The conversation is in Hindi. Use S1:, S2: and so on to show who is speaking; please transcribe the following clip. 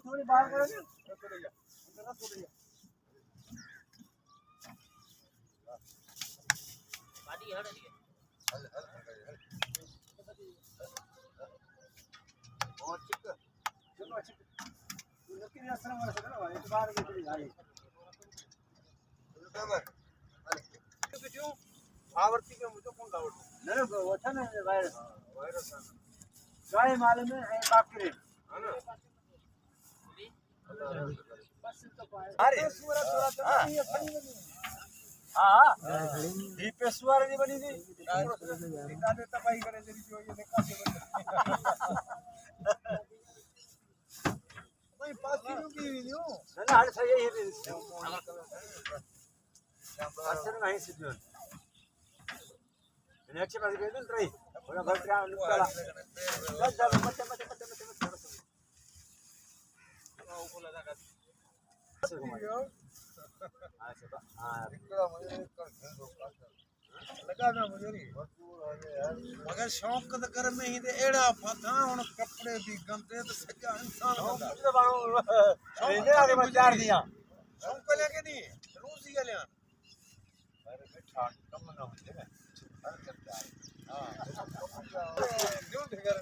S1: थोड़ी बाहर करेंगे आवर्ती के मुझे कौन डाउट नहीं वो था ना वायरस वायरस गाय मालूम है बाकी रे है ना अरे सुअर थोड़ा ये फनी बनी हां ये पे सुअर नहीं बनी थी निकाल देता भाई करे तेरी जो ये निकाल दे भाई पास क्यों की वीडियो ना ना सही है ये असर नहीं सिद्धू नेक्स्ट बार के दिन ट्राई थोड़ा भर के निकाला बस मत ऊपर लगा कर लगा ना मुझे मगर शौक तो कर में ही एड़ा फथा हुन कपड़े भी गंदे तो सजा इंसान होता शौक आगे बचार दिया शौक लेके नहीं रूसी गलियां अरे बैठा कम ना हो जाए हां क्यों ठेकर